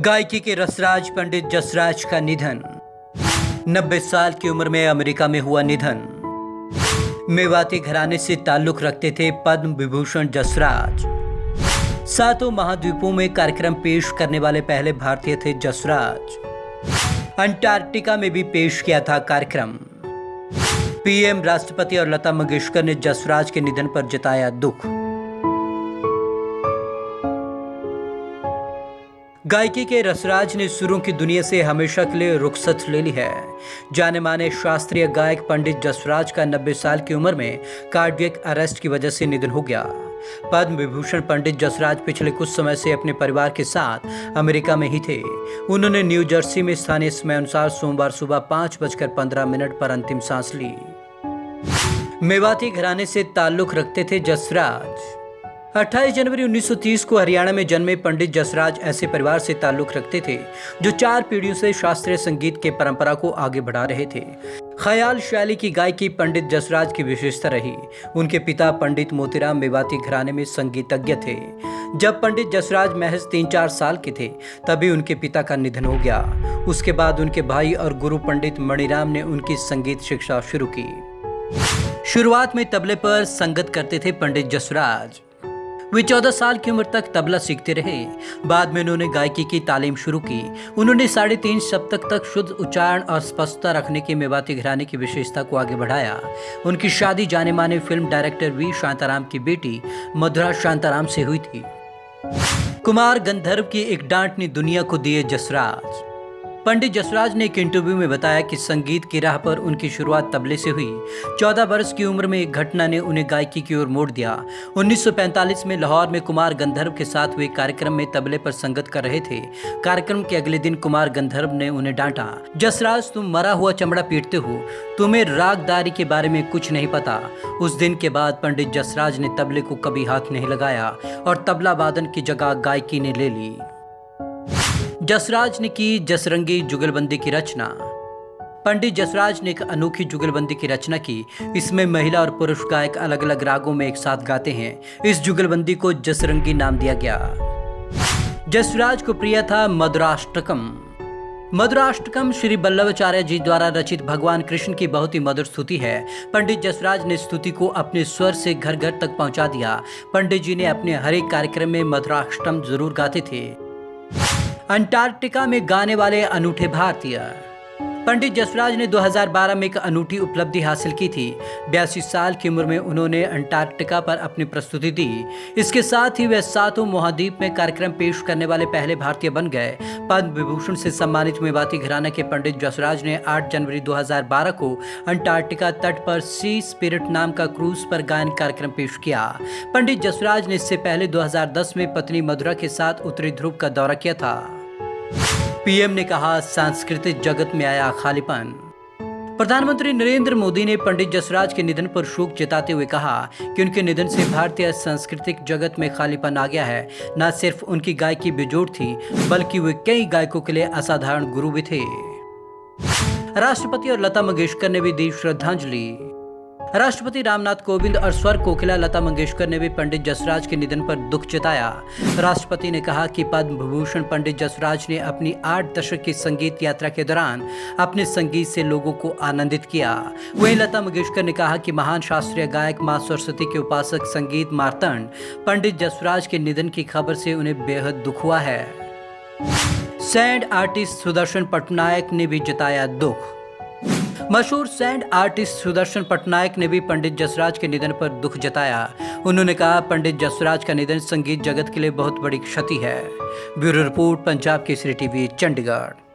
गायकी के रसराज पंडित जसराज का निधन। 90 साल की उम्र में अमेरिका में हुआ निधन। मेवाती घराने से ताल्लुक रखते थे पद्म विभूषण जसराज। सातों महाद्वीपों में कार्यक्रम पेश करने वाले पहले भारतीय थे जसराज। अंटार्कटिका में भी पेश किया था कार्यक्रम। पीएम, राष्ट्रपति और लता मंगेशकर ने जसराज के निधन पर जताया दुख। गायकी के रसराज ने सुरों की दुनिया से हमेशा के लिए रुखसत ले ली है। जाने माने शास्त्रीय गायक पंडित जसराज का 90 साल की उम्र में कार्डियक अरेस्ट की वजह से निधन हो गया। पद्म विभूषण पंडित जसराज पिछले कुछ समय से अपने परिवार के साथ अमेरिका में ही थे। उन्होंने न्यू जर्सी में स्थानीय समय अनुसार सोमवार सुबह 5:15 पर अंतिम सांस ली। मेवाती घराने से ताल्लुक रखते थे जसराज। 28 जनवरी 1930 को हरियाणा में जन्मे पंडित जसराज ऐसे परिवार से ताल्लुक रखते थे जो 4 पीढ़ियों से शास्त्रीय संगीत के परंपरा को आगे बढ़ा रहे थे। ख्याल शैली की गायकी पंडित जसराज की विशेषता रही। उनके पिता पंडित मोतीराम मेवाती घराने में संगीतज्ञ थे। जब पंडित जसराज महज 3-4 साल के थे तभी उनके पिता का निधन हो गया। उसके बाद उनके भाई और गुरु पंडित मणिराम ने उनकी संगीत शिक्षा शुरू की। शुरुआत में तबले पर संगत करते थे पंडित जसराज। वे 14 साल की उम्र तक तबला सीखते रहे। बाद में उन्होंने गायकी की तालीम शुरू की। उन्होंने 3.5 सप्तक तक शुद्ध उच्चारण और स्पष्टता रखने की मेवाती घराने की विशेषता को आगे बढ़ाया। उनकी शादी जाने माने फिल्म डायरेक्टर वी शांताराम की बेटी मधुरा शांताराम से हुई थी। कुमार गंधर्व की एक डांट ने दुनिया को दिए जसराज। पंडित जसराज ने एक इंटरव्यू में बताया कि संगीत की राह पर उनकी शुरुआत तबले से हुई। 14 वर्ष की उम्र में एक घटना ने उन्हें गायकी की ओर मोड़ दिया। 1945 में लाहौर में कुमार गंधर्व के साथ वे कार्यक्रम में तबले पर संगत कर रहे थे। कार्यक्रम के अगले दिन कुमार गंधर्व ने उन्हें डांटा, जसराज तुम मरा हुआ चमड़ा पीटते हो, तुम्हें रागदारी के बारे में कुछ नहीं पता। उस दिन के बाद पंडित जसराज ने तबले को कभी हाथ नहीं लगाया और तबला वादन की जगह गायकी ने ले ली। जसराज ने की जसरंगी जुगलबंदी की रचना। पंडित जसराज ने एक अनोखी जुगलबंदी की रचना की। इसमें महिला और पुरुष गायक अलग अलग रागों में एक साथ गाते हैं। इस जुगलबंदी को जसरंगी नाम दिया गया। जसराज को प्रिय था मधुराष्टकम। मधुराष्टकम श्री वल्लभाचार्य जी द्वारा रचित भगवान कृष्ण की बहुत ही मधुर स्तुति है। पंडित जसराज ने स्तुति को अपने स्वर से घर घर तक पहुंचा दिया। पंडित जी ने अपने हर एक कार्यक्रम में मधुराष्टकम जरूर गाते थे। अंटार्कटिका में गाने वाले अनूठे भारतीय। पंडित जसराज ने 2012 में एक अनूठी उपलब्धि हासिल की थी। 82 साल की उम्र में उन्होंने अंटार्कटिका पर अपनी प्रस्तुति दी। इसके साथ ही वे सातों महाद्वीप में कार्यक्रम पेश करने वाले पहले भारतीय बन गए। पद्म विभूषण से सम्मानित मेवाती घराना के पंडित जसराज ने 8 जनवरी 2012 को अंटार्कटिका तट पर सी स्पिरिट नाम का क्रूज पर गायन कार्यक्रम पेश किया। पंडित जसराज ने इससे पहले 2010 में पत्नी मधुरा के साथ उत्तरी ध्रुव का दौरा किया था। पीएम ने कहा, सांस्कृतिक जगत में आया खालीपन। प्रधानमंत्री नरेंद्र मोदी ने पंडित जसराज के निधन पर शोक जताते हुए कहा कि उनके निधन से भारतीय सांस्कृतिक जगत में खालीपन आ गया है। न सिर्फ उनकी गायकी बेजोड़ थी, बल्कि वे कई गायकों के लिए असाधारण गुरु भी थे। राष्ट्रपति और लता मंगेशकर ने भी दी श्रद्धांजलि। राष्ट्रपति रामनाथ कोविंद और स्वर कोकिला लता मंगेशकर ने भी पंडित जसराज के निधन पर दुख जताया। राष्ट्रपति ने कहा कि पद्म विभूषण पंडित जसराज ने अपनी 8 दशक की संगीत यात्रा के दौरान अपने संगीत से लोगों को आनंदित किया। वहीं लता मंगेशकर ने कहा कि महान शास्त्रीय गायक मां सरस्वती के उपासक संगीत मार्तंड पंडित जसराज के निधन की खबर से उन्हें बेहद दुख हुआ है। सैंड आर्टिस्ट सुदर्शन पटनायक ने भी जताया दुख। मशहूर सैंड आर्टिस्ट सुदर्शन पटनायक ने भी पंडित जसराज के निधन पर दुख जताया। उन्होंने कहा, पंडित जसराज का निधन संगीत जगत के लिए बहुत बड़ी क्षति है। Bureau report, Punjab Kesari TV, Chandigarh.